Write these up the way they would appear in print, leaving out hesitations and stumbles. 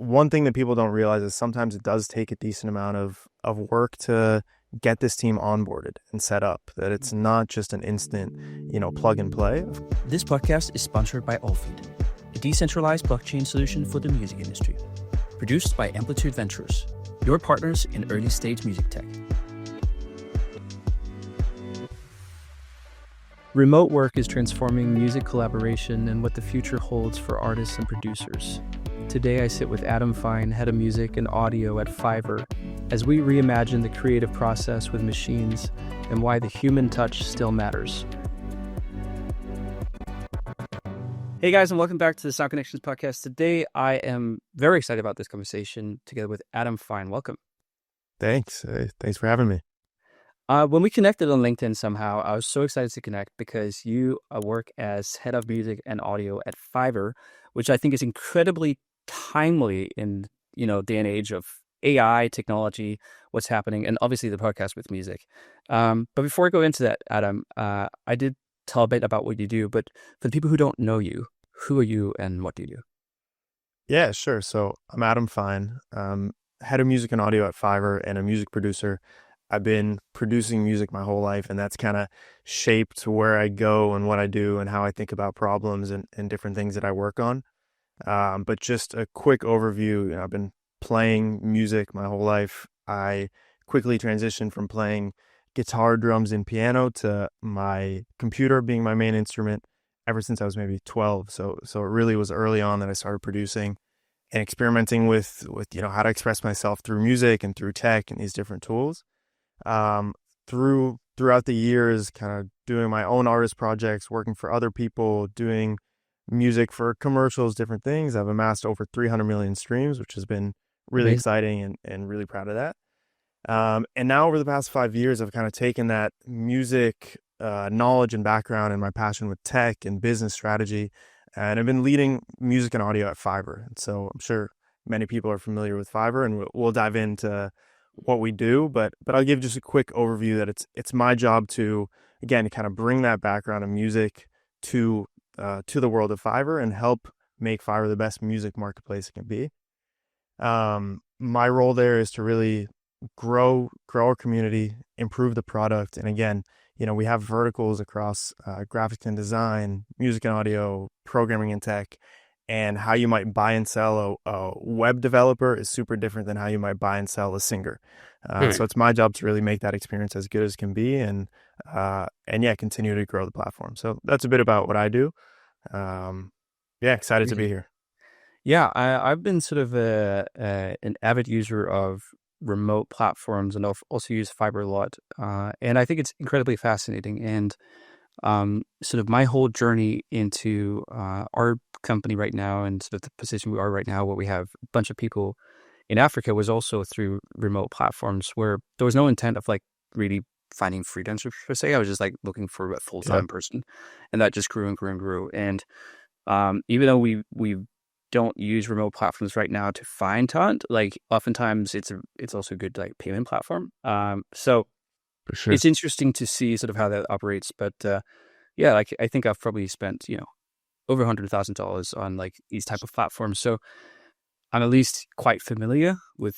one thing that people don't realize is sometimes it does take a decent amount of work to get this team onboarded and set up, that it's not just an instant, plug and play. This podcast is sponsored by Allfeed, a decentralized blockchain solution for the music industry. Produced by Amplitude Ventures, your partners in early stage music tech. Remote work is transforming music collaboration and what the future holds for artists and producers. Today I sit with Adam Fine, head of music and audio at Fiverr, as we reimagine the creative process with machines and why the human touch still matters. Hey guys, and welcome back to the Sound Connections podcast. Today I am very excited about this conversation together with Adam Fine. Welcome. Thanks. Thanks for having me. When we connected on LinkedIn somehow, I was so excited to connect because you work as head of music and audio at Fiverr, which I think is incredibly timely in day and age of AI technology, what's happening, and obviously the podcast with music. But before I go into that, Adam, I did tell a bit about what you do, but for the people who don't know you, who are you and what do you do? Yeah, sure. So I'm Adam Fine, head of music and audio at Fiverr and a music producer. I've been producing music my whole life, and that's kind of shaped where I go and what I do and how I think about problems and different things that I work on. But just a quick overview, I've been playing music my whole life. I quickly transitioned from playing guitar, drums, and piano to my computer being my main instrument ever since I was maybe 12. So it really was early on that I started producing and experimenting with how to express myself through music and through tech and these different tools. Throughout the years, kind of doing my own artist projects, working for other people, doing music for commercials, different things. I've amassed over 300 million streams, which has been really exciting and really proud of that. And now over the past 5 years, I've kind of taken that music knowledge and background and my passion with tech and business strategy, and I've been leading music and audio at Fiverr. And so I'm sure many people are familiar with Fiverr, and we'll dive into what we do, but I'll give just a quick overview that it's my job to, again, kind of bring that background of music to the world of Fiverr and help make Fiverr the best music marketplace it can be. My role there is to really grow our community, improve the product, and again, we have verticals across graphics and design, music and audio, programming and tech. And how you might buy and sell a web developer is super different than how you might buy and sell a singer. So it's my job to really make that experience as good as can be, and continue to grow the platform. So that's a bit about what I do. Excited to be here. Yeah, I've been sort of an avid user of remote platforms, and I've also used Fiverr a lot. And I think it's incredibly fascinating. And sort of my whole journey into our company right now and sort of the position we are right now, where we have a bunch of people in Africa, was also through remote platforms where there was no intent of like really finding freelancers per se. I was just like looking for a full-time person, and that just grew and grew and grew. And even though we don't use remote platforms right now to find talent, like oftentimes it's also a good like payment platform. So for sure, it's interesting to see sort of how that operates. But like I think I've probably spent over $100,000 on like these type of platforms. So I'm at least quite familiar with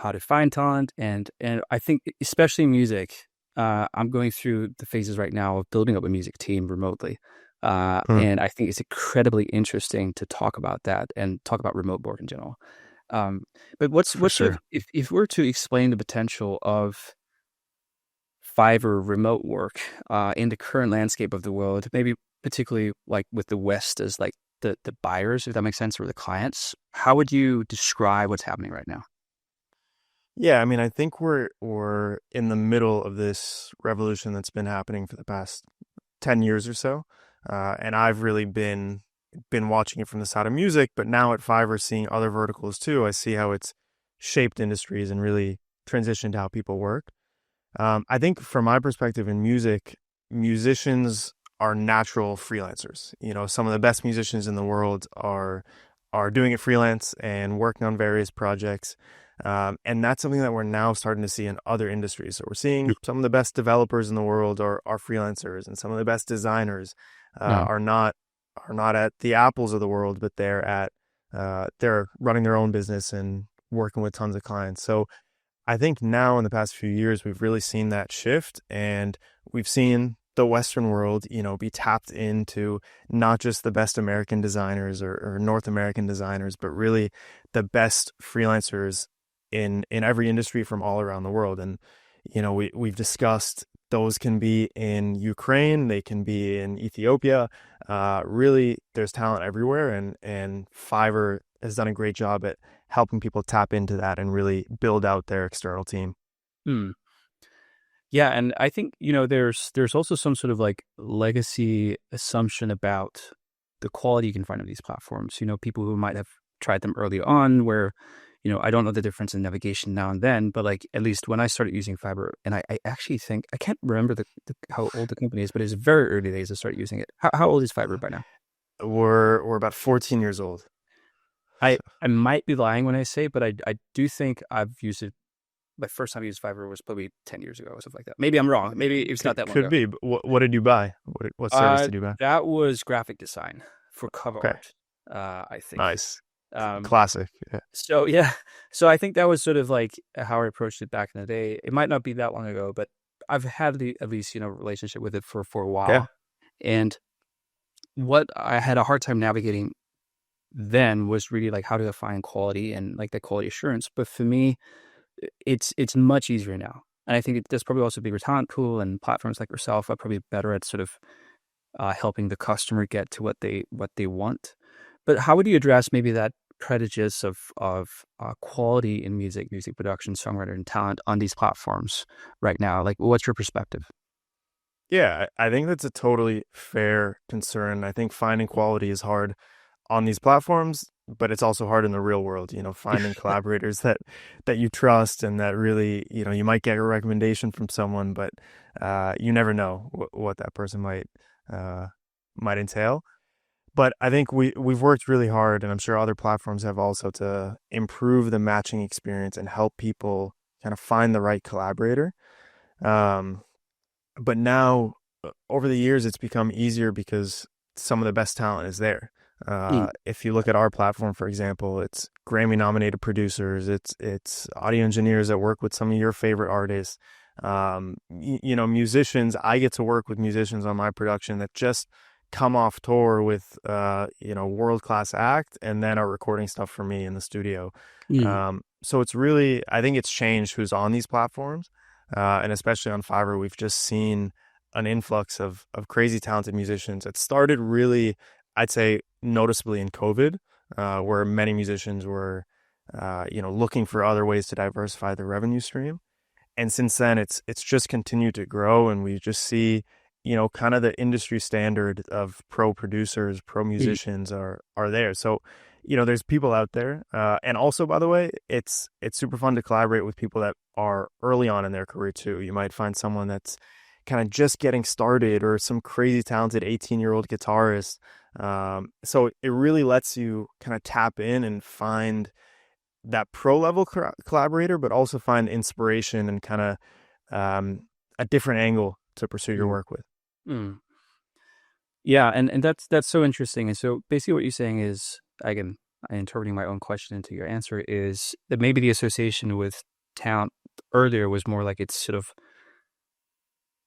how to find talent, and I think especially music, I'm going through the phases right now of building up a music team remotely, and I think it's incredibly interesting to talk about that and talk about remote work in general. But what's sort of, if we're to explain the potential of Fiverr remote work in the current landscape of the world, maybe particularly like with the West as like the buyers, if that makes sense, or the clients, how would you describe what's happening right now? Yeah, I mean, I think we're in the middle of this revolution that's been happening for the past 10 years or so. And I've really been watching it from the side of music, but now at Fiverr, seeing other verticals too, I see how it's shaped industries and really transitioned how people work. I think from my perspective in music, musicians are natural freelancers. Some of the best musicians in the world are doing it freelance and working on various projects. And that's something that we're now starting to see in other industries. So we're seeing some of the best developers in the world are freelancers, and some of the best designers are not at the Apples of the world, but they're at they're running their own business and working with tons of clients. So I think now in the past few years, we've really seen that shift, and we've seen the Western world, be tapped into not just the best American designers or North American designers, but really the best freelancers in every industry from all around the world. And, we've discussed those can be in Ukraine, they can be in Ethiopia. Really, there's talent everywhere, and Fiverr has done a great job at helping people tap into that and really build out their external team. Hmm. Yeah, and I think, there's also some sort of like legacy assumption about the quality you can find on these platforms. People who might have tried them early on where, I don't know the difference in navigation now and then, but like at least when I started using Fiverr, and I actually think, I can't remember how old the company is, but it's very early days I started using it. How old is Fiverr by now? We're about 14 years old. I might be lying when I say, but I do think I've used it. My first time I used Fiverr was probably 10 years ago or something like that. Maybe I'm wrong. Maybe it's not that long Could ago. be. But what did you buy? What service did you buy? That was graphic design for cover Okay, art, I think. nice, Um, classic. Yeah. so yeah, so I think that was sort of like how I approached it back in the day. It might not be that long ago, but I've had at least, relationship with it for a Yeah. while. And what I had a hard time navigating then was really like how to define quality and like the quality assurance. But for me, it's much easier now. And I think there's probably also a bigger talent pool, and platforms like yourself are probably better at sort of helping the customer get to what they want. But how would you address maybe that prejudice of quality in music production, songwriter, and talent on these platforms right now? Like, what's your perspective? Yeah, I think that's a totally fair concern. I think finding quality is hard on these platforms, but it's also hard in the real world, finding collaborators that you trust and that really, you might get a recommendation from someone, but you never know what that person might entail. But I think we've worked really hard, and I'm sure other platforms have also, to improve the matching experience and help people kind of find the right collaborator. Um, but now, over the years, it's become easier because some of the best talent is there. Mm, If you look at our platform, for example, it's Grammy nominated producers, it's audio engineers that work with some of your favorite artists, musicians. I get to work with musicians on my production that just come off tour with world class act and then are recording stuff for me in the studio. mm, So it's really, I think it's changed who's on these platforms. And especially on Fiverr, we've just seen an influx of crazy talented musicians. It started really, I'd say, noticeably in COVID, where many musicians were, looking for other ways to diversify their revenue stream. And since then, it's just continued to grow, and we just see, kind of the industry standard of pro producers, pro mm, musicians are there. So, there's people out there, and also, by the way, it's super fun to collaborate with people that are early on in their career too. You might find someone that's kind of just getting started, or some crazy talented 18-year-old guitarist. So it really lets you kind of tap in and find that pro level collaborator, but also find inspiration and kind of a different angle to pursue your mm, work with. mm. Yeah, and that's so interesting. And so basically what you're saying is, again, I'm interpreting my own question into your answer, is that maybe the association with talent earlier was more like it's sort of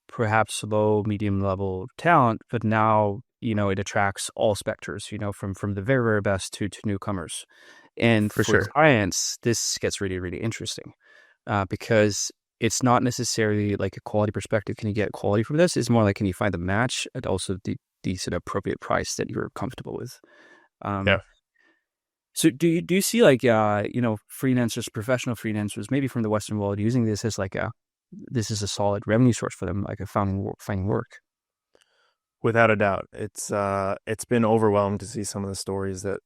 perhaps low, medium level talent, but now, it attracts all specters, from the very, very best to newcomers. And For for sure. clients, this gets really, really interesting, because it's not necessarily like a quality perspective. Can you get quality from this? It's more like, can you find the match and also the sort of appropriate price that you're comfortable with? Yeah. Um, so do you see like, freelancers, professional freelancers, maybe from the Western world, using this as like this is a solid revenue source for them, like a finding work? Without a doubt. It's been overwhelmed to see some of the stories that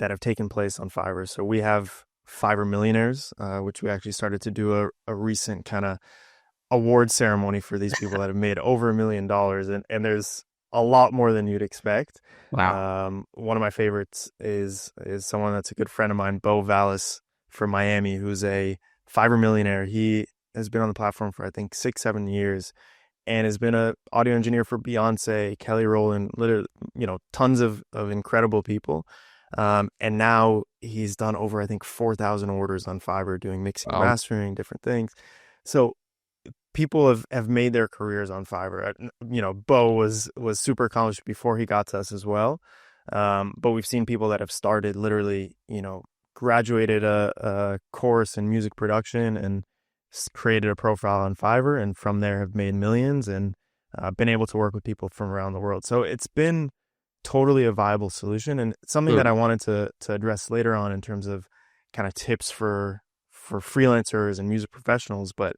have taken place on Fiverr. So we have Fiverr Millionaires, which we actually started to do a recent kind of award ceremony for these people that have made over $1 million, and there's a lot more than you'd expect. Wow. One of my favorites is someone that's a good friend of mine, Bo Vallis from Miami, who's a Fiverr millionaire. He has been on the platform for, I think, 6-7 years, and has been a audio engineer for Beyonce, Kelly Rowland, literally, tons of incredible people. And now he's done over, I think, 4,000 orders on Fiverr doing mixing and Wow. mastering, different things. So people have made their careers on Fiverr. Bo was super accomplished before he got to us as well. But we've seen people that have started literally, graduated a course in music production and created a profile on Fiverr, and from there have made millions and been able to work with people from around the world. So it's been totally a viable solution, and something that Mm. I wanted to address later on in terms of kind of tips for freelancers and music professionals. But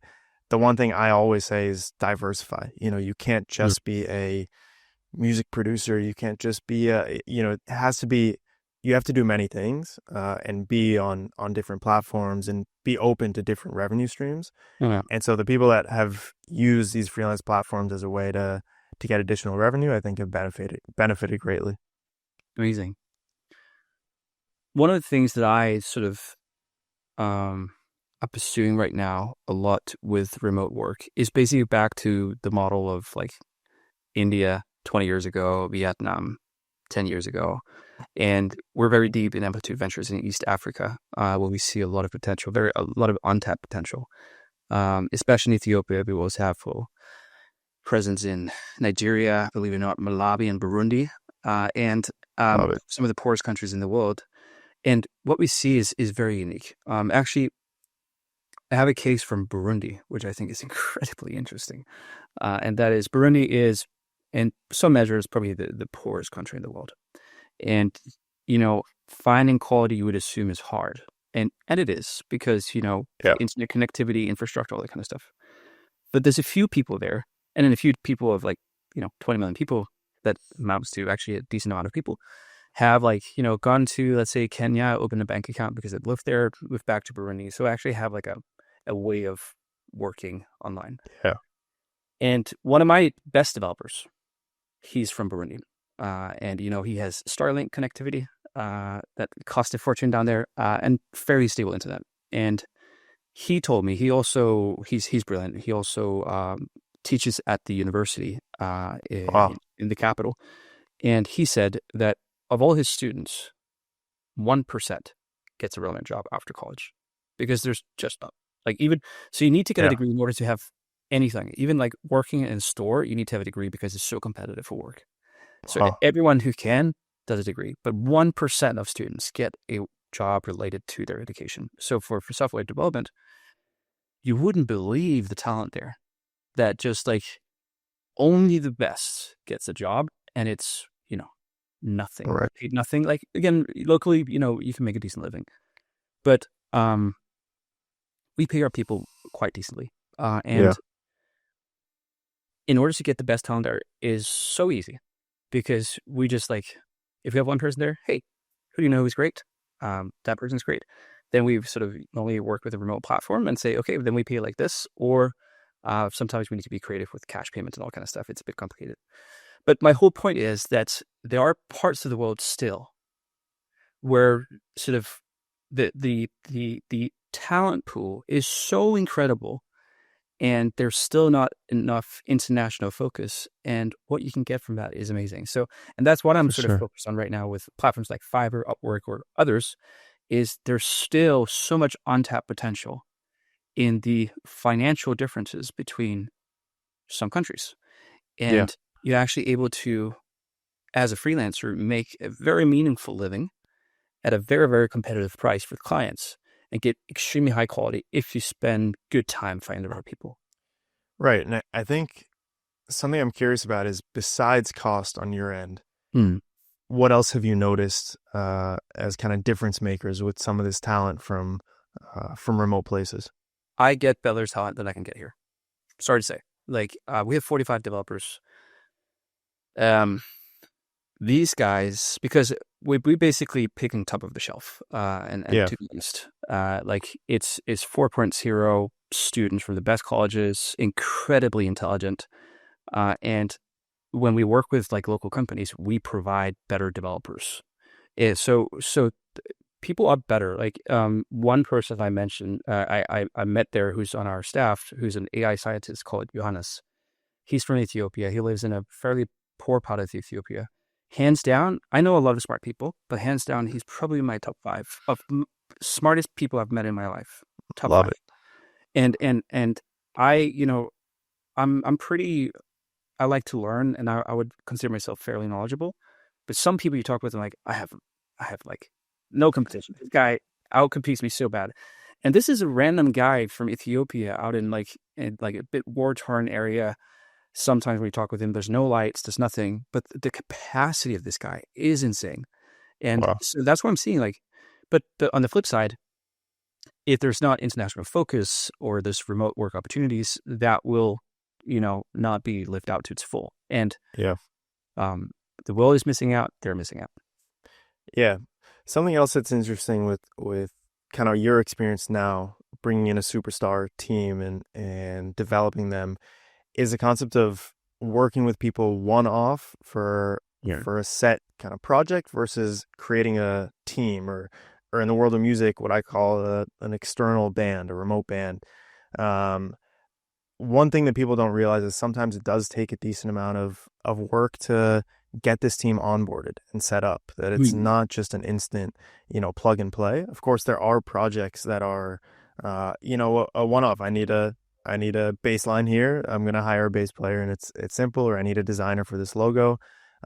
the one thing I always say is diversify. You can't Mm. just be a music producer. You can't just be it has to be, you have to do many things and be on different platforms and be open to different revenue streams. Yeah. And so the people that have used these freelance platforms as a way to get additional revenue, I think have benefited greatly. Amazing. One of the things that I sort of um, I'm pursuing right now a lot with remote work is basically back to the model of like India 20 years ago, Vietnam 10 years ago. And we're very deep in Amplitude Ventures in East Africa, where we see a lot of potential, a lot of untapped potential, especially in Ethiopia. We also have full presence in Nigeria, believe it or not, Malawi and Burundi, and Love it. some of the poorest countries in the world. And what we see is very unique. Actually, I have a case from Burundi, which I think is incredibly interesting. And that is Burundi is, in some measures, probably the poorest country in the world. And, finding quality you would assume is hard. And it is because, Yeah. internet connectivity, infrastructure, all that kind of stuff. But there's a few people there, and then a few people of 20 million people, that amounts to actually a decent amount of people, have gone to, let's say, Kenya, opened a bank account because they've lived there, moved back to Burundi. So actually have like a way of working online. Yeah. And one of my best developers, he's from Burundi. And, he has Starlink connectivity that cost a fortune down there and fairly stable internet. And he told me he's brilliant. He also teaches at the university Wow. in the capital. And he said that of all his students, 1% gets a relevant job after college because there's just not so you need to get a Yeah. degree in order to have anything. Even like working in a store, you need to have a degree because it's so competitive for work. So Wow. everyone who can does a degree, but 1% of students get a job related to their education. So for software development, you wouldn't believe the talent there, that just only the best gets a job, and it's, nothing, All right. paid nothing. Like, again, locally, you can make a decent living, but we pay our people quite decently. Yeah. And in order to get the best talent there is so easy because we just if we have one person there, hey, who do you know who's great? That person's great. Then we sort of normally work with a remote platform and say, okay, then we pay like this, or sometimes we need to be creative with cash payments and all kind of stuff. It's a bit complicated. But my whole point is that there are parts of the world still where sort of the talent pool is so incredible, and there's still not enough international focus. And what you can get from that is amazing. So, and that's what I'm For sort of sure. focused on right now with platforms like Fiverr, Upwork, or others, is there's still so much untapped potential in the financial differences between some countries. Yeah. And you're actually able to, as a freelancer, make a very meaningful living at a very, very competitive price for clients and get extremely high quality if you spend good time finding the right people. Right. And I think something I'm curious about is, besides cost on your end, Hmm. what else have you noticed as kind of difference makers with some of this talent from remote places? I get better talent than I can get here. Sorry to say. We have 45 developers. These guys, because we basically picking top of the shelf, and Yeah. to be honest, it's 4.0 students from the best colleges, incredibly intelligent, and when we work with local companies, we provide better developers. So people are better. One person I mentioned, I met there, who's on our staff, who's an AI scientist called Johannes. He's from Ethiopia. He lives in a fairly poor part of Ethiopia. hands down, I know a lot of smart people, but hands down, he's probably my top five of smartest people I've met in my life. Top Love five. it. And I, I'm pretty. I like to learn, and I would consider myself fairly knowledgeable. But some people you talk with, I'm like, I have like no competition. This guy outcompetes me so bad. And this is a random guy from Ethiopia out in like a bit war torn area. Sometimes when you talk with him, there's no lights, there's nothing, but the capacity of this guy is insane. And Wow. so that's what I'm seeing. Like, but on the flip side, if there's not international focus or there's remote work opportunities, that will, not be lived out to its full. And Yeah. um, the world is missing out. They're missing out. Yeah. Something else that's interesting with kind of your experience now, bringing in a superstar team and developing them, is the concept of working with people one off Yeah. for a set kind of project versus creating a team, or in the world of music, what I call an external band, a remote band. Um, One thing that people don't realize is sometimes it does take a decent amount of work to get this team onboarded and set up, that it's Mm. not just an instant, plug and play. Of course, there are projects that are, a one-off. I need a bass line here. I'm going to hire a bass player and it's simple, or I need a designer for this logo.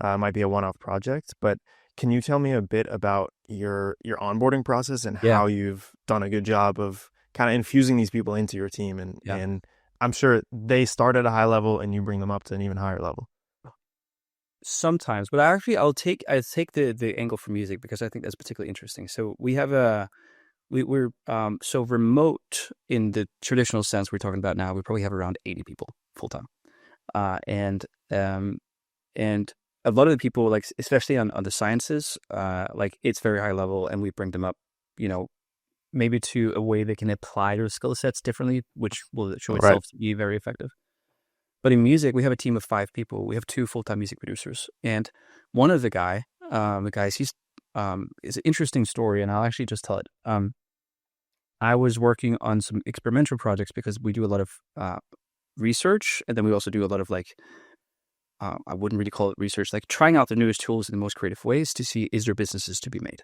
It might be a one-off project, but can you tell me a bit about your onboarding process and Yeah. how you've done a good job of kind of infusing these people into your team, and Yeah. I'm sure they start at a high level and you bring them up to an even higher level. Sometimes, but I take the angle from music because I think that's particularly interesting. So we have we're so remote in the traditional sense we're talking about now. We probably have around 80 people full time, and and a lot of the people, like especially on the sciences, like it's very high level, and we bring them up, you know, maybe to a way they can apply their skill sets differently, which will show Right. itself to be very effective. But in music, we have a team of 5 people. We have 2 full-time music producers, and one of the guys, he's is an interesting story, and I'll actually just tell it. I was working on some experimental projects because we do a lot of research, and then we also do a lot of I wouldn't really call it research, like trying out the newest tools in the most creative ways to see is there businesses to be made.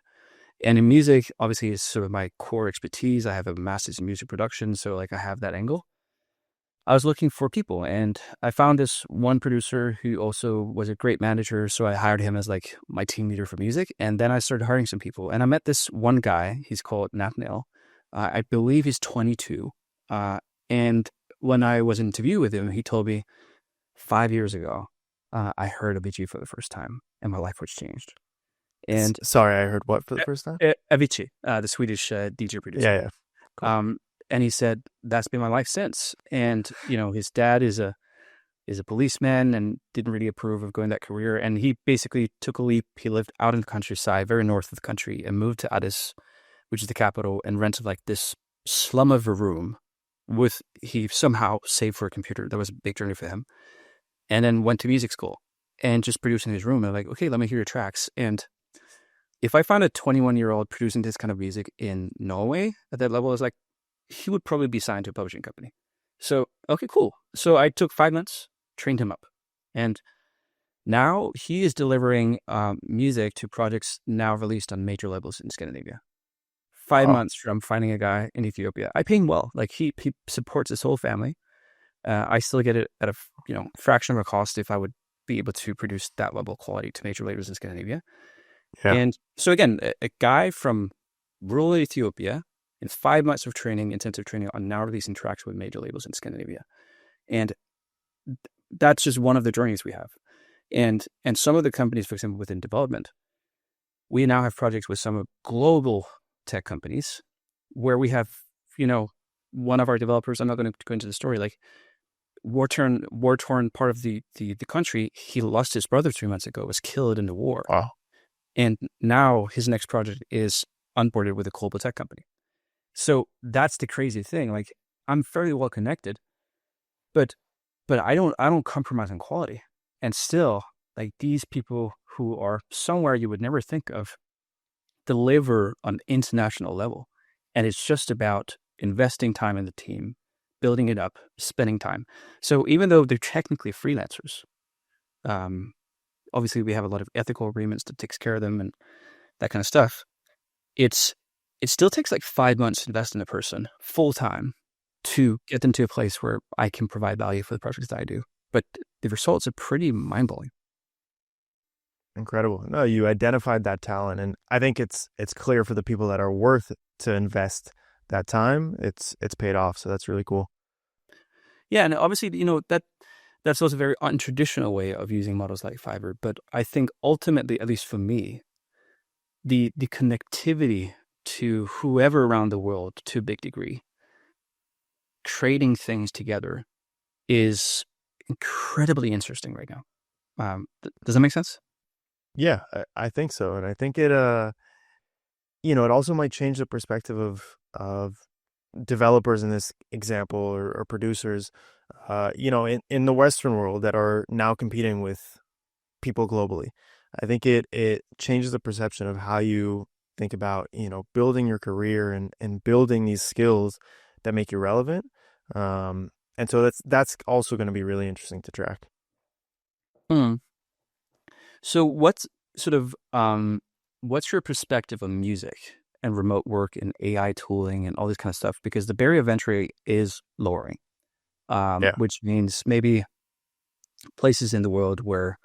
And in music, obviously, is sort of my core expertise. I have a master's in music production, so like I have that angle. I was looking for people, and I found this one producer who also was a great manager. So I hired him as like my team leader for music. And then I started hiring some people. And I met this one guy. He's called Nathaniel. I believe he's 22. And when I was in an interview with him, he told me 5 years ago, I heard Avicii for the first time, and my life was changed. And Sorry, I heard what for the first time? Avicii, the Swedish DJ producer. Yeah, yeah. Cool. And he said that's been my life since. And his dad is a policeman and didn't really approve of going that career. And he basically took a leap. He lived out in the countryside, very north of the country, and moved to Addis, which is the capital, and rented like this slum of a room. He somehow saved for a computer. That was a big journey for him. And then went to music school and just produced in his room. And I'm like, okay, let me hear your tracks. And if I found a 21-year-old producing this kind of music in Norway at that level, it's like, he would probably be signed to a publishing company. So, okay, cool. So I took 5 months, trained him up. And now he is delivering music to projects now released on major labels in Scandinavia. Five Wow. months from finding a guy in Ethiopia. I pay him well. Like he supports his whole family. I still get it at a fraction of a cost if I would be able to produce that level of quality to major labels in Scandinavia. Yeah. And so again, a guy from rural Ethiopia in 5 months of training, intensive training, on now releasing tracks with major labels in Scandinavia. And that's just one of the journeys we have. And some of the companies, for example, within development, we now have projects with some global tech companies where we have, one of our developers, I'm not going to go into the story, like war-torn part of the country, he lost his brother 3 months ago, was killed in the war. Wow. And now his next project is onboarded with a global tech company. So that's the crazy thing. Like I'm fairly well connected, but I don't compromise on quality. And still, like these people who are somewhere you would never think of deliver on international level. And it's just about investing time in the team, building it up, spending time. So even though they're technically freelancers, obviously we have a lot of ethical agreements that takes care of them and that kind of stuff. It's it still takes like 5 months to invest in a person full time to get them to a place where I can provide value for the projects that I do. But the results are pretty mind blowing. Incredible. No, you identified that talent, and I think it's clear for the people that are worth to invest that time. It's paid off, so that's really cool. Yeah, and obviously, that's also a very untraditional way of using models like Fiverr. But I think ultimately, at least for me, the connectivity to whoever around the world to a big degree, trading things together is incredibly interesting right now. Does that make sense? Yeah, I think so, and I think it it also might change the perspective of developers in this example, or producers, in the Western world that are now competing with people globally. I think it changes the perception of how you think about, building your career and building these skills that make you relevant. And so that's also going to be really interesting to track. Hmm. So what's your perspective on music and remote work and AI tooling and all this kind of stuff? Because the barrier of entry is lowering, Yeah. which means maybe places in the world where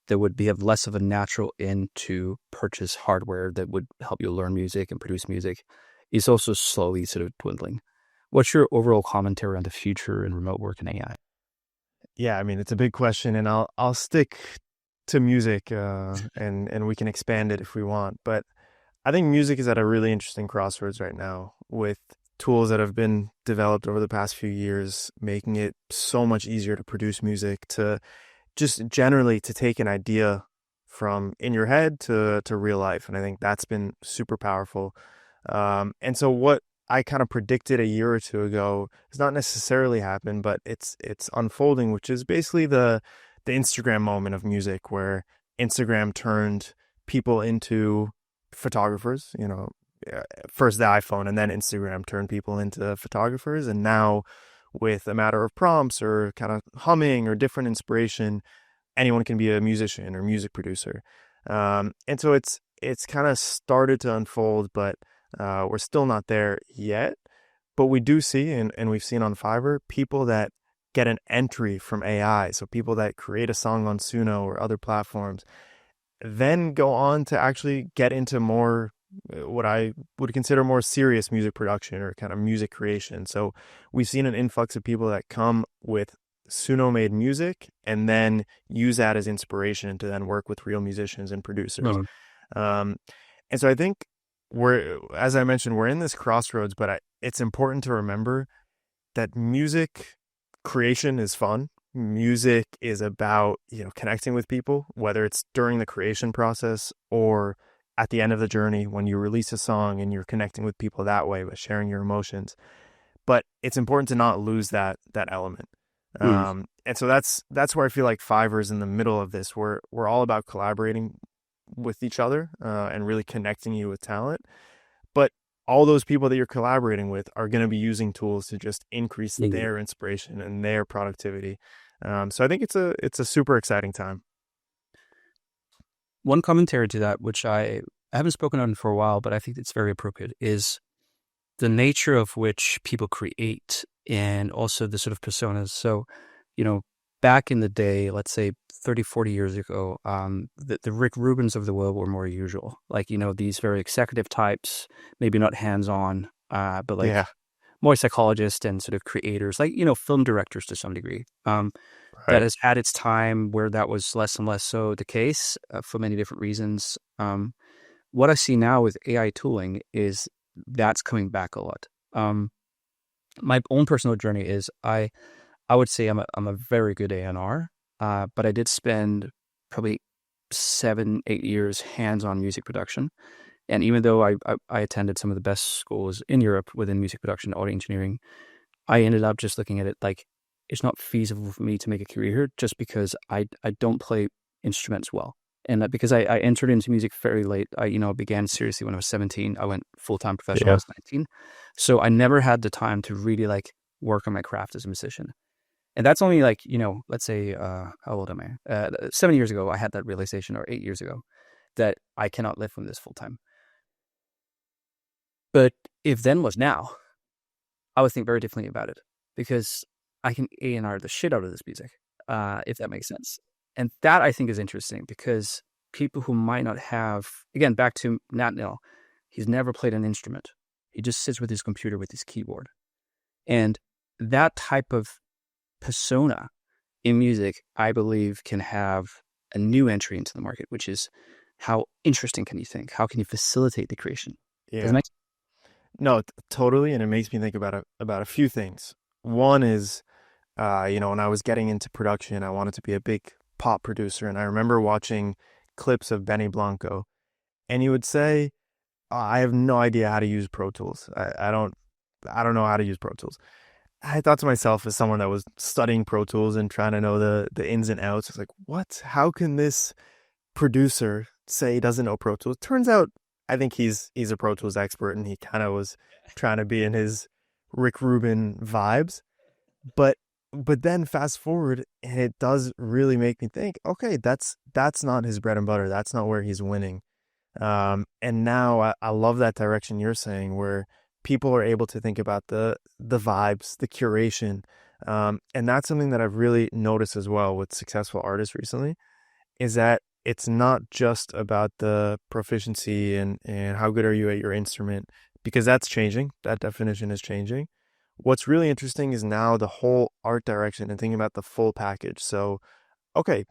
there would be less of a natural in to purchase hardware that would help you learn music and produce music is also slowly sort of dwindling. What's your overall commentary on the future in remote work and AI? Yeah, I mean, it's a big question, and I'll stick to music, and we can expand it if we want. But I think music is at a really interesting crossroads right now, with tools that have been developed over the past few years, making it so much easier to produce music, to just generally to take an idea from in your head to real life. And I think that's been super powerful. And so what I kind of predicted a year or two ago has not necessarily happened, but it's unfolding, which is basically the Instagram moment of music, where Instagram turned people into photographers. First the iPhone, and then Instagram turned people into photographers. And now, with a matter of prompts or kind of humming or different inspiration, anyone can be a musician or music producer. And so it's kind of started to unfold, but we're still not there yet. But we do see, and we've seen on Fiverr, people that get an entry from AI. So people that create a song on Suno or other platforms, then go on to actually get into more, what I would consider more serious music production or kind of music creation. So we've seen an influx of people that come with Suno made music and then use that as inspiration to then work with real musicians and producers. No. Um, and so I think as I mentioned, we're in this crossroads, but it's important to remember that music creation is fun. Music is about, connecting with people, whether it's during the creation process or at the end of the journey when you release a song and you're connecting with people that way by sharing your emotions. But it's important to not lose that element. Mm. And so that's where I feel like Fiverr is in the middle of this. We're all about collaborating with each other, and really connecting you with talent. But all those people that you're collaborating with are going to be using tools to just increase Yeah. their inspiration and their productivity. So I think it's a super exciting time. One commentary to that, which I haven't spoken on for a while, but I think it's very appropriate, is the nature of which people create and also the sort of personas. So, back in the day, let's say 30, 40 years ago, the Rick Rubins of the world were more usual. Like, these very executive types, maybe not hands-on, but like Yeah, more psychologists and sort of creators, like, film directors to some degree. That right. has had its time where that was less and less so the case, for many different reasons. What I see now with AI tooling is that's coming back a lot. My own personal journey is I would say I'm a very good A&R, but I did spend probably 7, 8 years hands-on music production. And even though I attended some of the best schools in Europe within music production, audio engineering, I ended up just looking at it like it's not feasible for me to make a career here just because I don't play instruments well. And because I entered into music very late. I began seriously when I was 17. I went full-time professional when I Yeah. was 19. So I never had the time to really like work on my craft as a musician. And that's only like, let's say, how old am I? 7 years ago, I had that realization, or 8 years ago, that I cannot live from this full time. But if then was now, I would think very differently about it, because I can A&R the shit out of this music, if that makes sense. And that I think is interesting, because people who might not have, again, back to Nat Nil, he's never played an instrument. He just sits with his computer with his keyboard. And that type of persona in music, I believe, can have a new entry into the market, which is, how interesting can you think? How can you facilitate the creation? Does it Yeah. make No, totally. And it makes me think about a few things. One is, when I was getting into production, I wanted to be a big pop producer. And I remember watching clips of Benny Blanco, and he would say, I have no idea how to use Pro Tools. I don't know how to use Pro Tools. I thought to myself, as someone that was studying Pro Tools and trying to know the ins and outs, it's like, what? How can this producer say he doesn't know Pro Tools? Turns out, I think he's a Pro Tools expert, and he kind of was trying to be in his Rick Rubin vibes. But then fast forward, and it does really make me think, okay, that's not his bread and butter. That's not where he's winning. And now I love that direction you're saying, where people are able to think about the vibes, the curation. And that's something that I've really noticed as well with successful artists recently, is that it's not just about the proficiency and how good are you at your instrument, because that's changing. That definition is changing. What's really interesting is now the whole art direction and thinking about the full package. So, okay,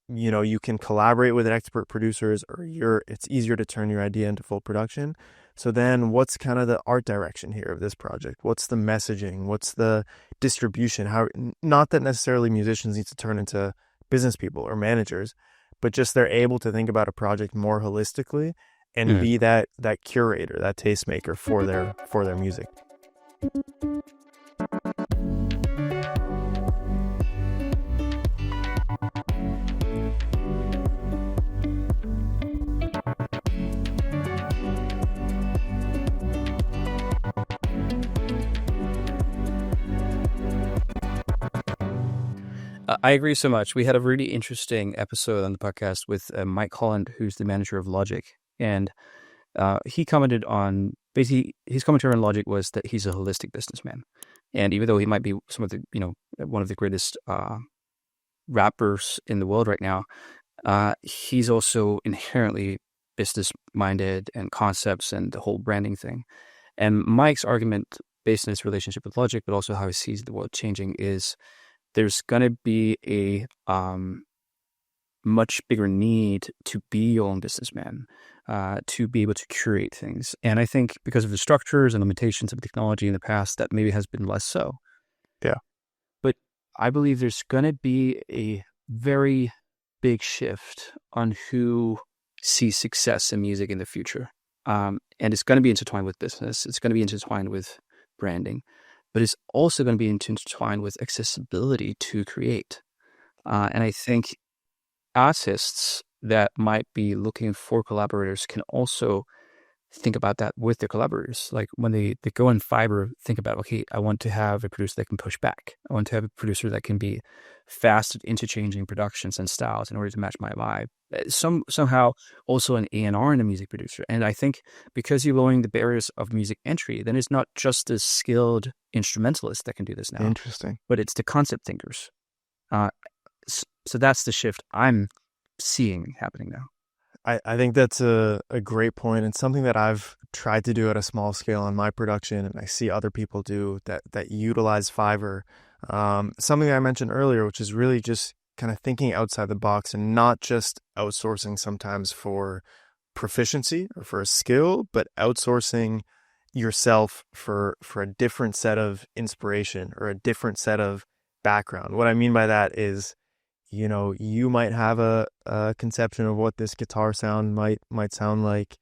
you can collaborate with expert producers, or it's easier to turn your idea into full production. So then what's kind of the art direction here of this project? What's the messaging? What's the distribution? How, not that necessarily musicians need to turn into business people or managers, but just they're able to think about a project more holistically and sense? be that curator, that tastemaker for their music. I agree so much. We had a really interesting episode on the podcast with Mike Holland, who's the manager of Logic. And he commented on, basically, his commentary on Logic was that he's a holistic businessman. And even though he might be one of the greatest rappers in the world right now, he's also inherently business minded, and concepts, and the whole branding thing. And Mike's argument, based on his relationship with Logic, but also how he sees the world changing, is there's going to be a much bigger need to be your own businessman, to be able to curate things. And I think because of the structures and limitations of technology in the past, that maybe has been less so. Yeah. But I believe there's going to be a very big shift on who sees success in music in the future. And it's going to be intertwined with business. It's going to be intertwined with branding, but it's also going to be intertwined with accessibility to create. And I think artists that might be looking for collaborators can also think about that with their collaborators. Like when they go on Fiverr, think about, okay, I want to have a producer that can push back. I want to have a producer that can be fast at interchanging productions and styles in order to match my vibe. Somehow also an A&R and a music producer. And I think because you're lowering the barriers of music entry, then it's not just the skilled instrumentalist that can do this now. Interesting. But it's the concept thinkers. So that's the shift I'm seeing happening now. I think that's a great point, and something that I've tried to do at a small scale in my production, and I see other people do that utilize Fiverr. Something that I mentioned earlier, which is really just kind of thinking outside the box and not just outsourcing sometimes for proficiency or for a skill, but outsourcing yourself for a different set of inspiration or a different set of background. What I mean by that is, you might have a conception of what this guitar sound might sound like,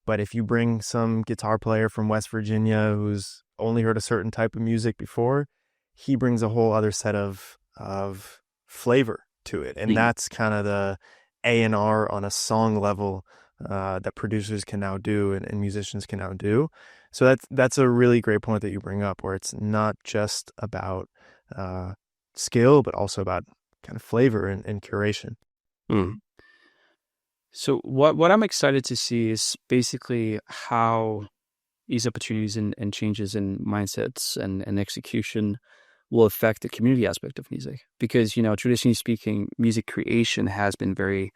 but if you bring some guitar player from West Virginia who's only heard a certain type of music before, he brings a whole other set of flavor to it. And that's kind of the A&R on a song level that producers can now do and musicians can now do. So that's a really great point that you bring up, where it's not just about skill, but also about kind of flavor and curation. Mm. So what I'm excited to see is basically how these opportunities and changes in mindsets and execution will affect the community aspect of music. Because, traditionally speaking, music creation has been very,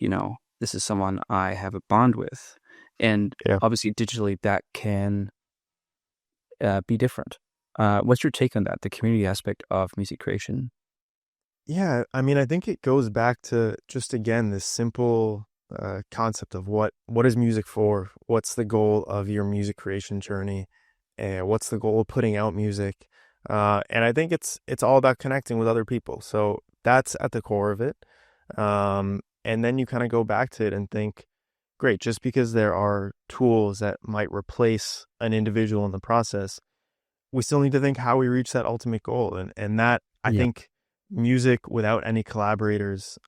this is someone I have a bond with. And Yeah. obviously digitally that can be different. What's your take on that, the community aspect of music creation? Yeah, I mean, I think it goes back to just again this simple concept of what is music for? What's the goal of your music creation journey? And what's the goal of putting out music? And I think it's all about connecting with other people. So that's at the core of it. And then you kind of go back to it and think, great, just because there are tools that might replace an individual in the process, we still need to think how we reach that ultimate goal. And that I Yeah. think music without any collaborators,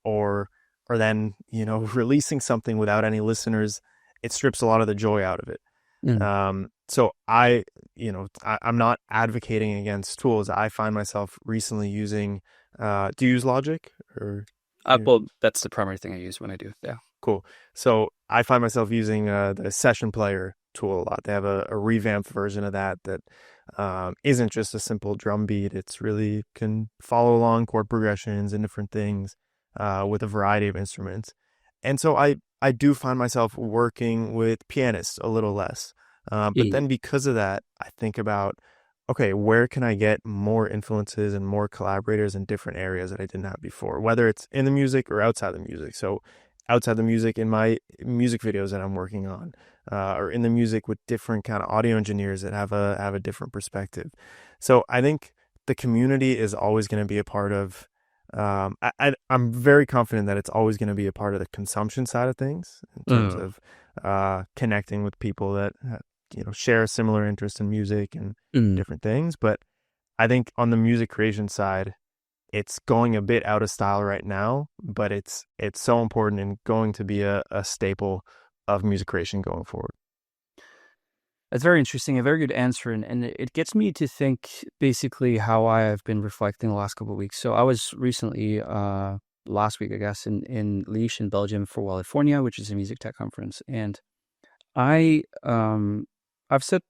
or then, releasing something without any listeners, it strips a lot of the joy out of it. Mm. So I'm not advocating against tools. I find myself recently using, do you use Logic or? Well, that's the primary thing I use when I do. Yeah. Cool. So I find myself using the session player tool a lot. They have a revamped version of that isn't just a simple drum beat. It's really can follow along chord progressions and different things with a variety of instruments. And so I do find myself working with pianists a little less. But Yeah. then because of that, I think about, okay, where can I get more influences and more collaborators in different areas that I didn't have before, whether it's in the music or outside the music. So outside the music in my music videos that I'm working on, or in the music with different kind of audio engineers that have a different perspective. So I think the community is always going to be a part of. I'm very confident that it's always going to be a part of the consumption side of things in terms Mm. of connecting with people that share a similar interest in music and Mm. different things. But I think on the music creation side, it's going a bit out of style right now, but it's so important and going to be a staple of music creation going forward. That's very interesting, a very good answer, and it gets me to think basically how I have been reflecting the last couple of weeks. So I was recently, last week, I guess, in Liège in Belgium for California, which is a music tech conference, and I I've said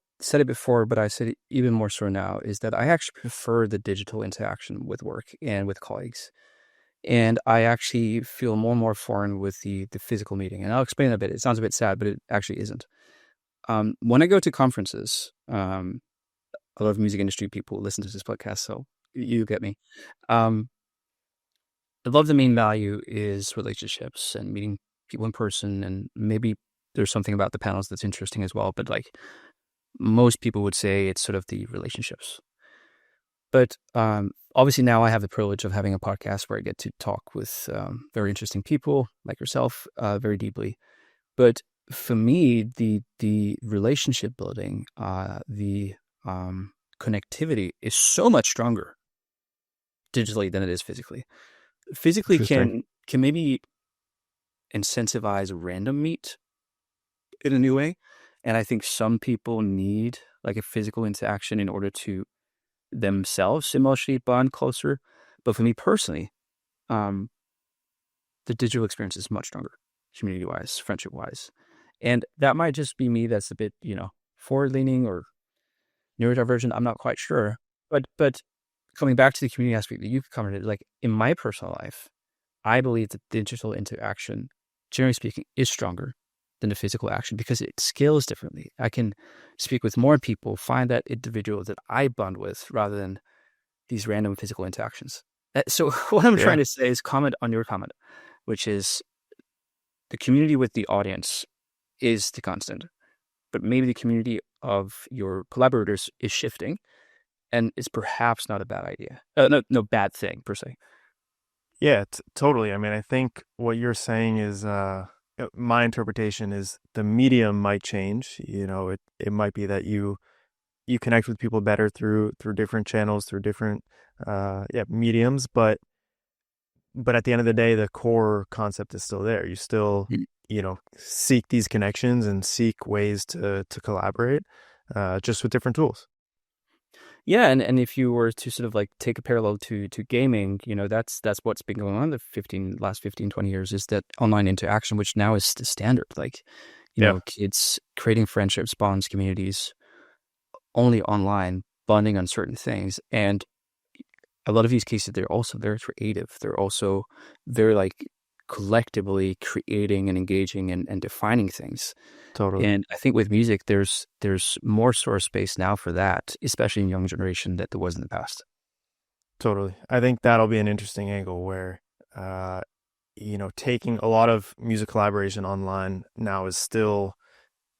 it before, but I said it even more so now, is that I actually prefer the digital interaction with work and with colleagues. And I actually feel more and more foreign with the physical meeting. And I'll explain a bit. It sounds a bit sad, but it actually isn't. When I go to conferences, a lot of music industry people listen to this podcast, so you get me. Um, I love the main value is relationships and meeting people in person, and maybe there's something about the panels that's interesting as well. But like most people would say, it's sort of the relationships. But obviously now I have the privilege of having a podcast where I get to talk with very interesting people like yourself very deeply. But for me, the relationship building, the connectivity is so much stronger digitally than it is physically. Physically Interesting. can maybe incentivize random meet in a new way, and I think some people need like a physical interaction in order to themselves emotionally bond closer. But for me personally, um, the digital experience is much stronger, community wise, friendship wise. And that might just be me that's a bit, forward leaning or neurodivergent. I'm not quite sure. But coming back to the community aspect that you've covered, it like in my personal life, I believe that digital interaction, generally speaking, is stronger than the physical action because it scales differently. I can speak with more people, find that individual that I bond with rather than these random physical interactions. So what I'm trying Yeah. to say is comment on your comment, which is the community with the audience is the constant, but maybe the community of your collaborators is shifting and is perhaps not a bad idea. No bad thing per se. Yeah, totally. I mean, I think what you're saying is, my interpretation is the medium might change. It might be that you connect with people better through different channels, through different mediums, but at the end of the day, the core concept is still there. You still, Mm. seek these connections and seek ways to collaborate, just with different tools. Yeah, and if you were to sort of like take a parallel to gaming, that's what's been going on the last 15 20 years is that online interaction, which now is the standard. Like, Yeah, kids creating friendships, bonds, communities only online, bonding on certain things. And a lot of these cases, they're also very creative. They're like collectively creating and engaging and defining things. totally. And I think with music, there's more source space now for that, especially in young generation that there was in the past. Totally. I think that'll be an interesting angle where, taking a lot of music collaboration online now is still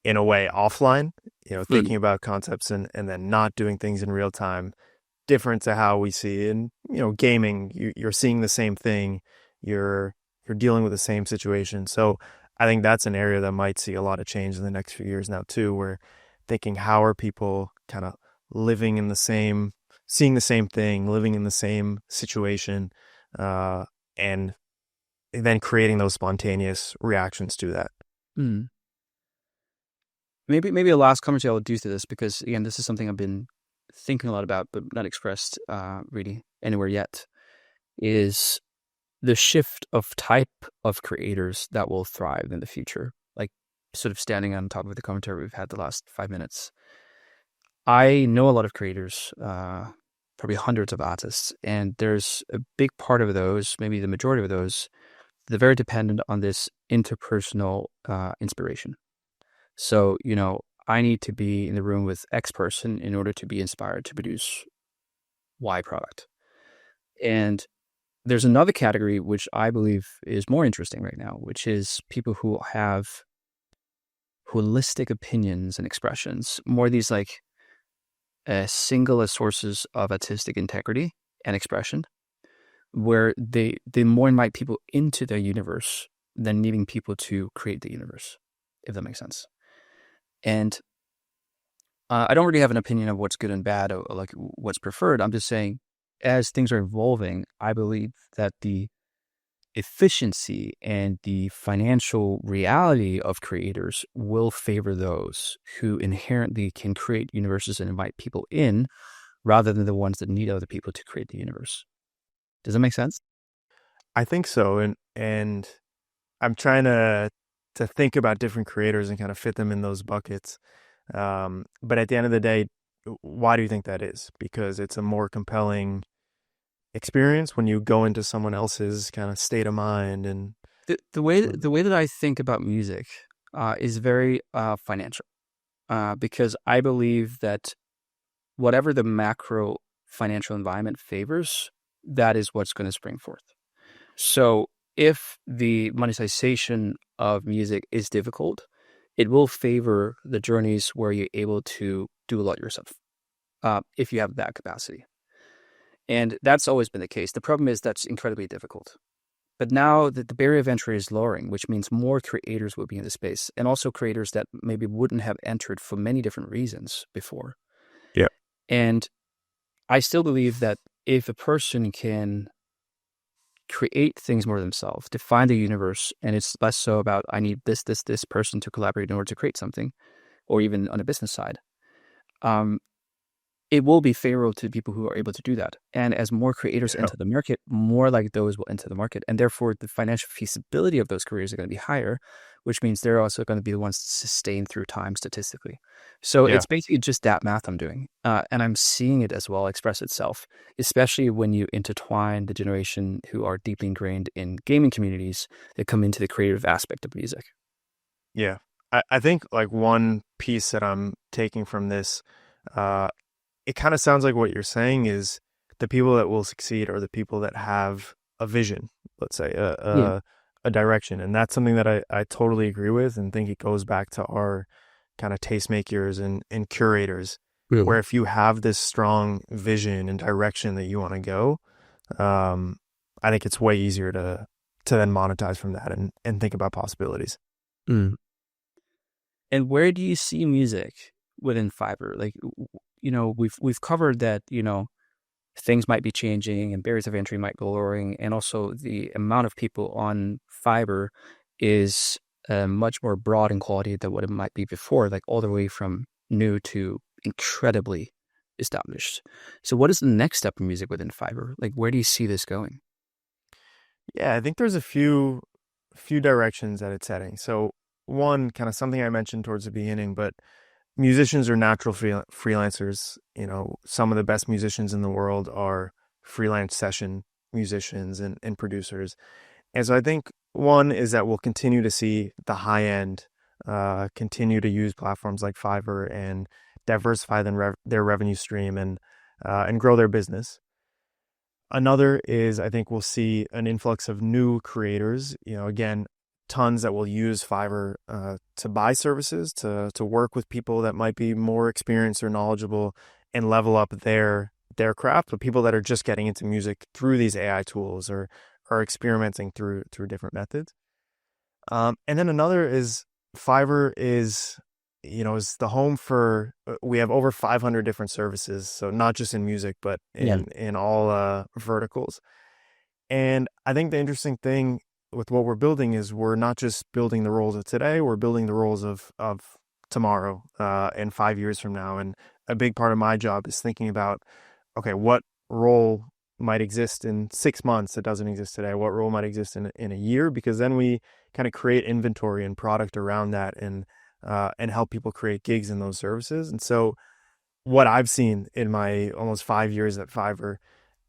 in a way offline, Mm. thinking about concepts and then not doing things in real time, different to how we see in, gaming. You're seeing the same thing. You're dealing with the same situation. So I think that's an area that might see a lot of change in the next few years now too, where thinking how are people kind of living in the same, seeing the same thing, living in the same situation, and then creating those spontaneous reactions to that. Mm. Maybe a last commentary I'll do to this, because again, this is something I've been thinking a lot about, but not expressed really anywhere yet, is the shift of type of creators that will thrive in the future. Like, sort of standing on top of the commentary we've had the last 5 minutes. I know a lot of creators, probably hundreds of artists, and there's a big part of those, maybe the majority of those, they're very dependent on this interpersonal inspiration. So, I need to be in the room with X person in order to be inspired to produce Y product. And there's another category which I believe is more interesting right now, which is people who have holistic opinions and expressions, more these like singular sources of artistic integrity and expression, where they more invite people into their universe than needing people to create the universe, if that makes sense. And I don't really have an opinion of what's good and bad, or like what's preferred. I'm just saying, as things are evolving, I believe that the efficiency and the financial reality of creators will favor those who inherently can create universes and invite people in, rather than the ones that need other people to create the universe. Does that make sense? I think so. And I'm trying to think about different creators and kind of fit them in those buckets. But at the end of the day, why do you think that is? Because it's a more compelling experience when you go into someone else's kind of state of mind and The way sort of, that I think about music is very financial, because I believe that whatever the macro financial environment favors, that is what's going to spring forth. So if the monetization of music is difficult, it will favor the journeys where you're able to do a lot yourself, if you have that capacity. And that's always been the case. The problem is that's incredibly difficult. But now the barrier of entry is lowering, which means more creators will be in the space, and also creators that maybe wouldn't have entered for many different reasons before. yeah, And I still believe that if a person can create things more themselves, define the universe, and it's less so about I need this person to collaborate in order to create something, or even on a business side, um, it will be favorable to people who are able to do that. And as more creators yeah, enter the market, more like those will enter the market. And therefore, the financial feasibility of those careers are going to be higher, which means they're also going to be the ones to sustain through time statistically. So yeah, it's basically just that math I'm doing. And I'm seeing it as well express itself, especially when you intertwine the generation who are deeply ingrained in gaming communities that come into the creative aspect of music. yeah. I think like one piece that I'm taking from this, uh, it kind of sounds like what you're saying is the people that will succeed are the people that have a vision, let's say Yeah. a direction. And that's something that I totally agree with and think it goes back to our kind of tastemakers and curators, Yeah. where if you have this strong vision and direction that you want to go, um, I think it's way easier to then monetize from that and think about possibilities. Mm. And where do you see music within Fiverr? Like, we've covered that, things might be changing and barriers of entry might go lowering, and also the amount of people on Fiverr is much more broad in quality than what it might be before, like all the way from new to incredibly established. So what is the next step in music within Fiverr? Like, where do you see this going? Yeah, I think there's a few directions that it's heading. So one, kind of something I mentioned towards the beginning, but musicians are natural freelancers. You know, some of the best musicians in the world are freelance session musicians and producers. And so I think one is that we'll continue to see the high end continue to use platforms like Fiverr and diversify their revenue stream and grow their business. Another is I think we'll see an influx of new creators. You know, again, tons that will use Fiverr to buy services, to work with people that might be more experienced or knowledgeable and level up their craft. But people that are just getting into music through these AI tools or are experimenting through different methods. And then another is Fiverr is, you know, is the home for, we have over 500 different services. So not just in music, but Yeah. in all verticals. And I think the interesting thing with what we're building is we're not just building the roles of today, we're building the roles of tomorrow and 5 years from now. And a big part of my job is thinking about, okay, what role might exist in 6 months that doesn't exist today? What role might exist in a year? Because then we kind of create inventory and product around that and help people create gigs in those services. And so what I've seen in my almost 5 years at Fiverr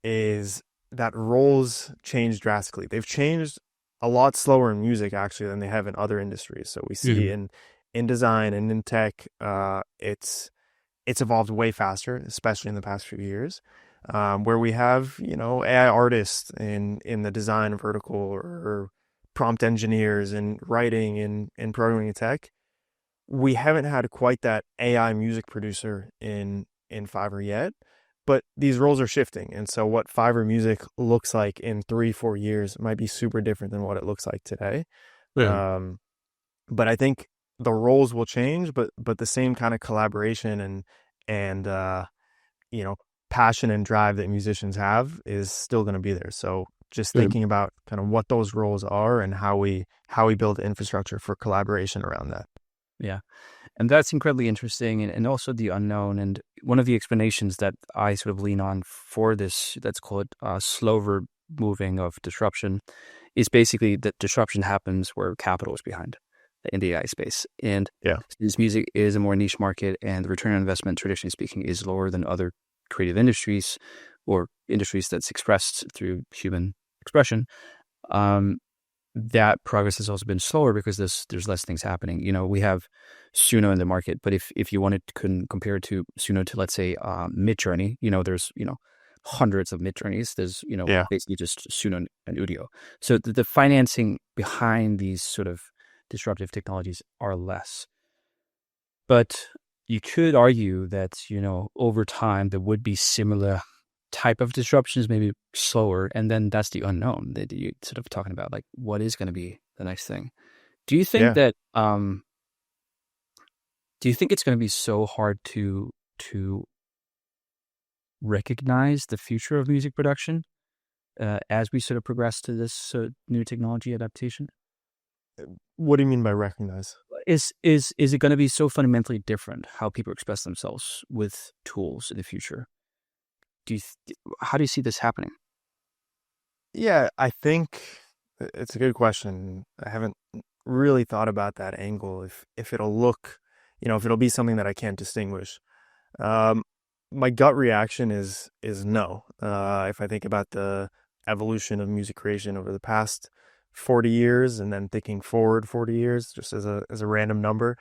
is that roles change drastically. They've changed a lot slower in music actually than they have in other industries. So we see Mhm. in design and in tech, it's evolved way faster, especially in the past few years, where we have, you know, AI artists in the design vertical or prompt engineers and writing and programming and tech. We haven't had quite that AI music producer in Fiverr yet, but these roles are shifting. And so what Fiverr music looks like in 3, 4 years might be super different than what it looks like today. Yeah. Um, but I think the roles will change, but the same kind of collaboration and you know, passion and drive that musicians have is still going to be there. So just Good. thinking about kind of what those roles are and how we build infrastructure for collaboration around that. Yeah. And that's incredibly interesting and also the unknown. And one of the explanations that I sort of lean on for this, let's call it slower moving of disruption, is basically that disruption happens where capital is behind in the AI space. And Yeah. since music is a more niche market and the return on investment, traditionally speaking, is lower than other creative industries or industries that's expressed through human expression, um, that progress has also been slower because there's less things happening. You know, we have Suno in the market, but if you wanted to compare it to Suno to, let's say, Midjourney, you know, there's, you know, hundreds of Midjourneys. There's, you know, Yeah. basically just Suno and Udio. So the financing behind these sort of disruptive technologies are less. But you could argue that, you know, over time there would be similar type of disruptions, maybe slower, and then that's the unknown that you sort of talking about, like what is going to be the next thing. Do you think Yeah. that do you think it's going to be so hard to recognize the future of music production as we sort of progress to this new technology adaptation? What do you mean by recognize? Is it going to be so fundamentally different how people express themselves with tools in the future? Do you how do you see this happening? Yeah, I think it's a good question. I haven't really thought about that angle. If it'll look, you know, if it'll be something that I can't distinguish. Um, my gut reaction is no. If I think about the evolution of music creation over the past 40 years and then thinking forward 40 years, just as a random number,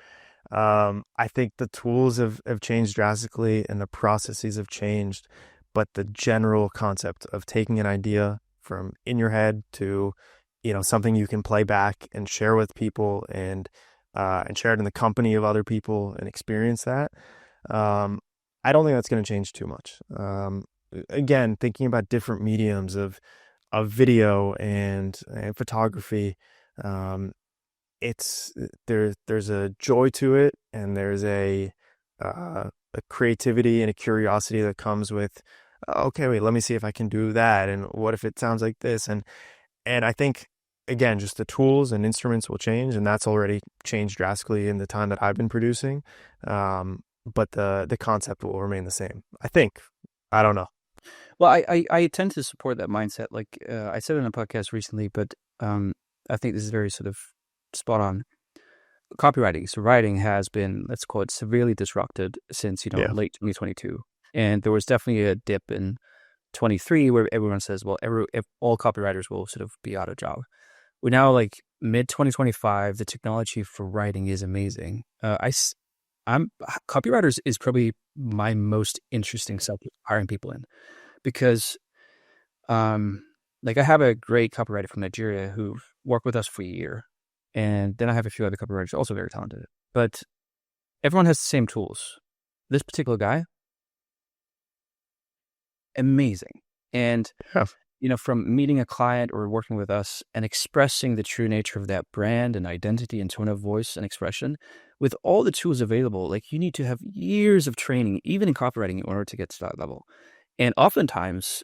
I think the tools have changed drastically and the processes have changed, but the general concept of taking an idea from in your head to, you know, something you can play back and share with people and share it in the company of other people and experience that. Um, I don't think that's going to change too much. Again, thinking about different mediums of video and photography, um, it's there's a joy to it, and there's a creativity and a curiosity that comes with, "Oh, okay, wait, let me see if I can do that, and what if it sounds like this?" And I think again, just the tools and instruments will change, and that's already changed drastically in the time that I've been producing. but the concept will remain the same. I think. I don't know. Well, I tend to support that mindset. Like I said in a podcast recently, but I think this is very sort of spot on. Copywriting, so writing has been, let's call it, severely disrupted since Yeah. late 2022, and there was definitely a dip in 23 where everyone says, well, if all copywriters will sort of be out of job. We're now like mid 2025. The technology for writing is amazing. I'm copywriters is probably my most interesting subject hiring people in because like I have a great copywriter from Nigeria who worked with us for a year, and then I have a few other copywriters also very talented. But everyone has the same tools. This particular guy, amazing, and Yeah. from meeting a client or working with us and expressing the true nature of that brand and identity and tone of voice and expression with all the tools available, like you need to have years of training, even in copywriting, in order to get to that level. And oftentimes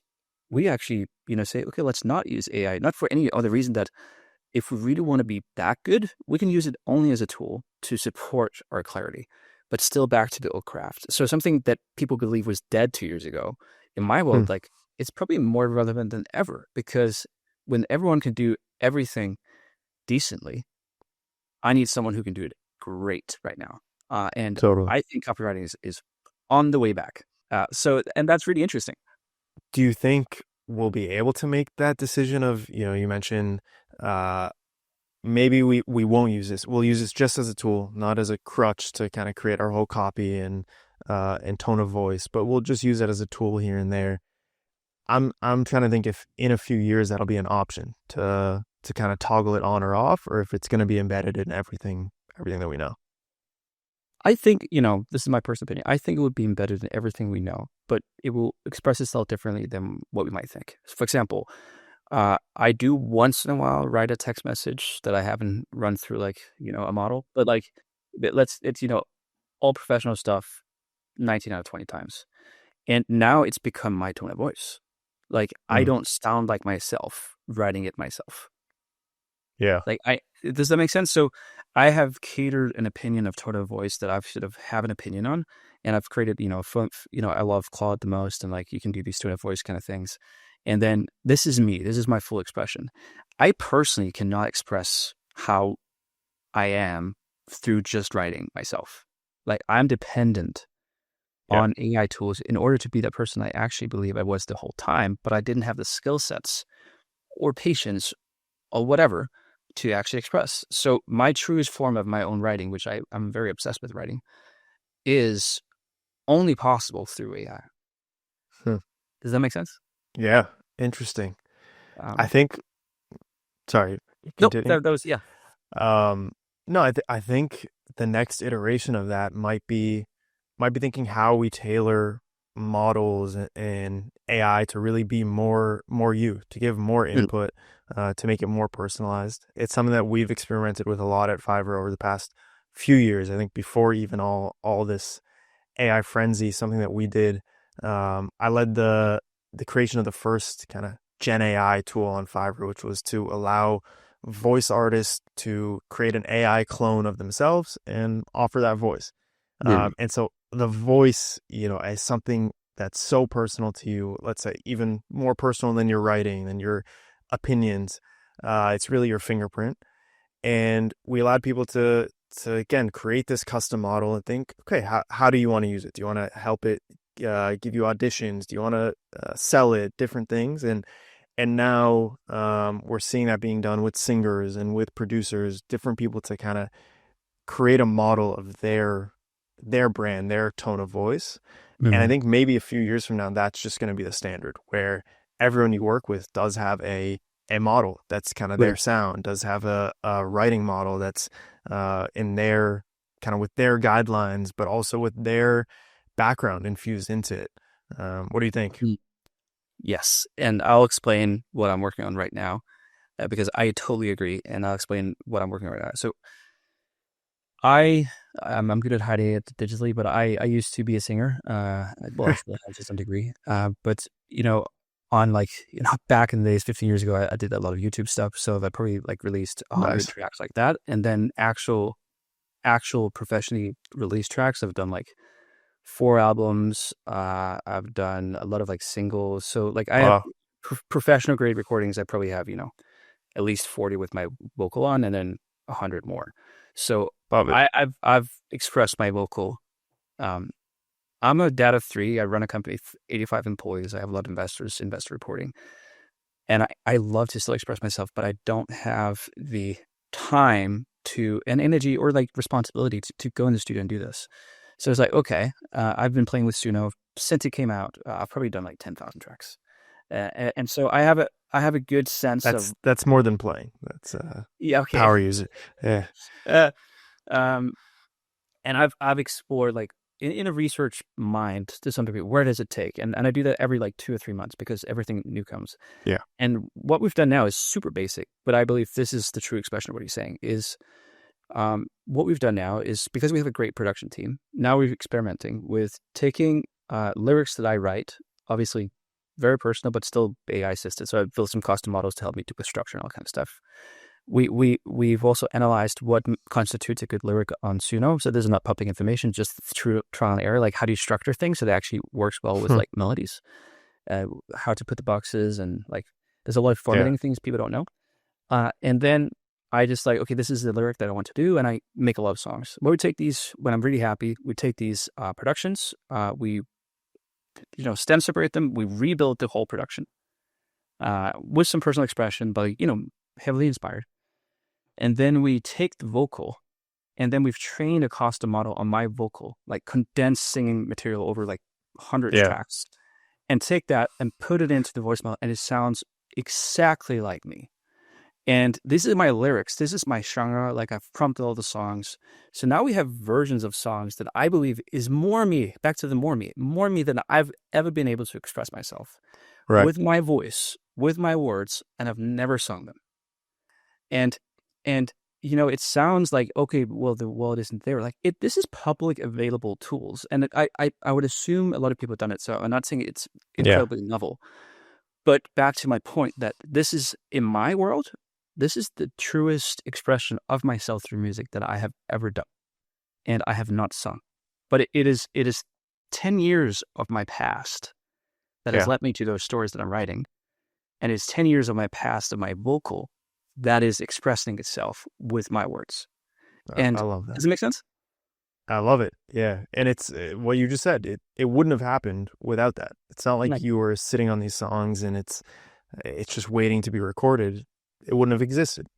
we actually, say, okay, let's not use AI, not for any other reason that if we really want to be that good, we can use it only as a tool to support our clarity, but still back to the old craft. So something that people believe was dead 2 years ago, in my Hmm. world, like it's probably more relevant than ever because when everyone can do everything decently, I need someone who can do it great right now. And Totally. I think copywriting is on the way back. And that's really interesting. Do you think we'll be able to make that decision of, you mentioned uh maybe we won't use this. We'll use this just as a tool, not as a crutch to kind of create our whole copy and tone of voice, but we'll just use it as a tool here and there. I'm trying to think if in a few years that'll be an option to kind of toggle it on or off, or if it's going to be embedded in everything that we know. I think, this is my personal opinion. I think it would be embedded in everything we know, but it will express itself differently than what we might think. For example, I do once in a while write a text message that I haven't run through like, a model, but like it's, all professional stuff 19 out of 20 times. And now it's become my tone of voice. Like I Mm. don't sound like myself writing it myself. Yeah. Like does that make sense? So I have catered an opinion of tone of voice that I've sort of have an opinion on, and I've created, I love Claude the most, and like you can do these tone of voice kind of things. And then this is me. This is my full expression. I personally cannot express how I am through just writing myself. Like I'm dependent Yeah. on AI tools in order to be that person I actually believe I was the whole time, but I didn't have the skill sets or patience or whatever to actually express. So my truest form of my own writing, which I'm very obsessed with writing, is only possible through AI. Hmm. Does that make sense? Yeah. Interesting. I Um, think. Sorry. nope, Continue. that was, yeah. Um. No, I think the next iteration of that might be thinking how we tailor models and AI to really be more you, to give more Mm. input, to make it more personalized. It's something that we've experimented with a lot at Fiverr over the past few years. I think before even all this AI frenzy, something that we did. I led the creation of the first kind of Gen AI tool on Fiverr, which was to allow voice artists to create an AI clone of themselves and offer that voice. Mm. And so the voice, as something that's so personal to you, let's say even more personal than your writing, than your opinions, it's really your fingerprint. And we allowed people to again create this custom model and think, okay, how do you want to use it? Do you want to help it give you auditions? Do you want to sell it? Different things. And now we're seeing that being done with singers and with producers, different people to kind of create a model of their brand, their tone of voice. And I Mm. think maybe a few years from now, that's just going to be the standard where everyone you work with does have a model that's kind of Mm. their sound, does have a writing model that's in their kind of with their guidelines, but also with their background infused into it. What do you think? Mm. Yes. And I'll explain what I'm working on right now because I totally agree. And I'll explain what I'm working on right now. So I I'm good at hiding it digitally, but I used to be a singer. Well, I still have to some degree. But on like back in the days, 15 years ago, I did a lot of YouTube stuff. So I probably like released 100 Nice. tracks like that, and then actual professionally released tracks I've done like 4 albums. I've done a lot of like singles. So like I have Wow. professional grade recordings. I probably have, at least 40 with my vocal on and then 100 more. So Love it. I've expressed my vocal. Um, I'm a dad of 3. I run a company, 85 employees. I have a lot of investors, investor reporting. And I love to still express myself, but I don't have the time and energy or like responsibility to go in the studio and do this. So it's like, okay, I've been playing with Suno since it came out. I've probably done like 10,000 tracks. And so I have a good sense of, That's more than playing. That's yeah, okay. power user. Yeah. Uh, um, and I've explored like in a research mind to some degree, where does it take? And I do that every like 2 or 3 months because everything new comes. Yeah. And what we've done now is super basic, but I believe this is the true expression of what he's saying is what we've done now is because we have a great production team, now we're experimenting with taking lyrics that I write, obviously very personal, but still AI assisted. So I've built some custom models to help me do with structure and all kind of stuff. We've also analyzed what constitutes a good lyric on Suno. So this is not public information, just through trial and error. Like how do you structure things so that actually works well with like melodies, how to put the boxes, and like there's a lot of Yeah. formatting things people don't know. And then I just like, okay, this is the lyric that I want to do, and I make a lot of songs. But we take these when I'm really happy. We take these productions, we stem separate them, we rebuild the whole production with some personal expression, but heavily inspired. And then we take the vocal, and then we've trained a custom model on my vocal, like condensed singing material over like hundreds of Yeah. tracks, and take that and put it into the voice model, and it sounds exactly like me. And this is my lyrics. This is my genre. Like I've prompted all the songs. So now we have versions of songs that I believe is more me, back to the more me than I've ever been able to express myself Right. with my voice, with my words, and I've never sung them. And it sounds like, okay, well, the world isn't there. Like this is public available tools. And I would assume a lot of people have done it. So I'm not saying it's Yeah. incredibly novel. But back to my point that this is, in my world, this is the truest expression of myself through music that I have ever done. And I have not sung. But it is 10 years of my past that has Yeah. led me to those stories that I'm writing. And it's 10 years of my past of my vocal that is expressing itself with my words. And I love that. does it make sense? I love it. Yeah. And it's what you just said. It wouldn't have happened without that. It's not like Like, you were sitting on these songs and it's just waiting to be recorded. It wouldn't have existed.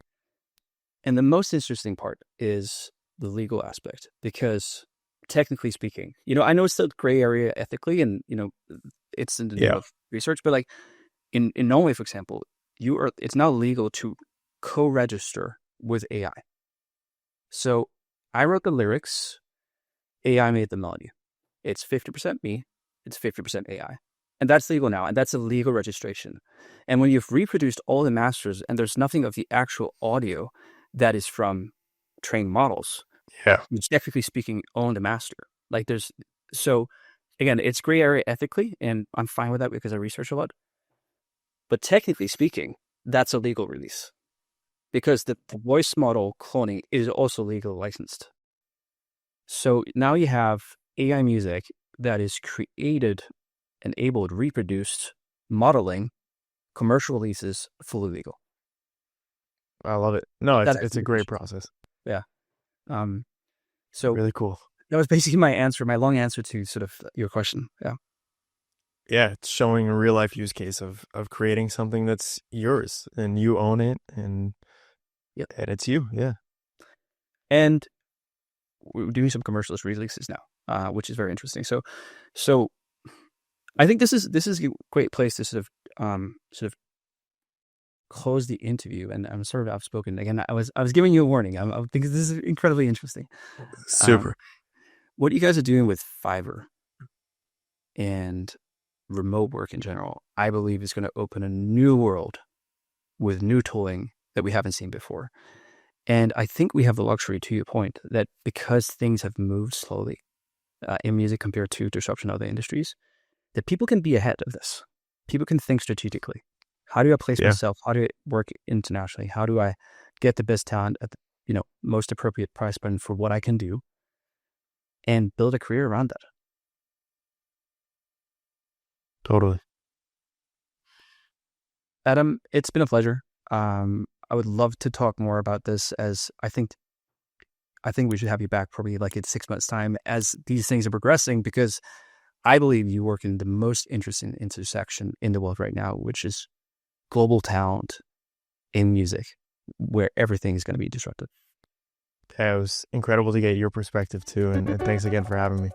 and the most interesting part is the legal aspect, because technically speaking, I know it's still gray area ethically, and it's in the name Yeah. of research, but like in Norway, for example, it's now legal to co-register with AI. So I wrote the lyrics, AI made the melody. It's 50% me, it's 50% AI. And that's legal now, and that's a legal registration. And when you've reproduced all the masters and there's nothing of the actual audio that is from trained models, Yeah. you technically speaking own the master. So again, it's gray area ethically, and I'm fine with that because I research a lot. But technically speaking, that's a legal release, because the voice model cloning is also legal licensed. So now you have AI music that is created, enabled, reproduced, modeling, commercial releases, fully legal. I love it. No, That's it's a great process. Yeah. So Really cool. that was basically my long answer to sort of your question. Yeah. Yeah, it's showing a real life use case of creating something that's yours and you own it and Yep. and it's you. Yeah. And we're doing some commercialist releases now, which is very interesting. So I think this is a great place to sort of close the interview. And I'm sort of outspoken again. I was giving you a warning. I think this is incredibly interesting. Super. What you guys are doing with Fiverr and remote work in general, I believe is going to open a new world with new tooling that we haven't seen before. And I think we have the luxury, to your point, that because things have moved slowly in music compared to disruption of other industries, that people can be ahead of this. People can think strategically. How do I place myself? How do I work internationally? How do I get the best talent at the most appropriate price point for what I can do, and build a career around that? Totally. Adam, it's been a pleasure. I would love to talk more about this, as I think we should have you back probably like in 6 months' time as these things are progressing, because I believe you work in the most interesting intersection in the world right now, which is global talent in music, where everything is going to be disrupted. Yeah, it was incredible to get your perspective too, and thanks again for having me.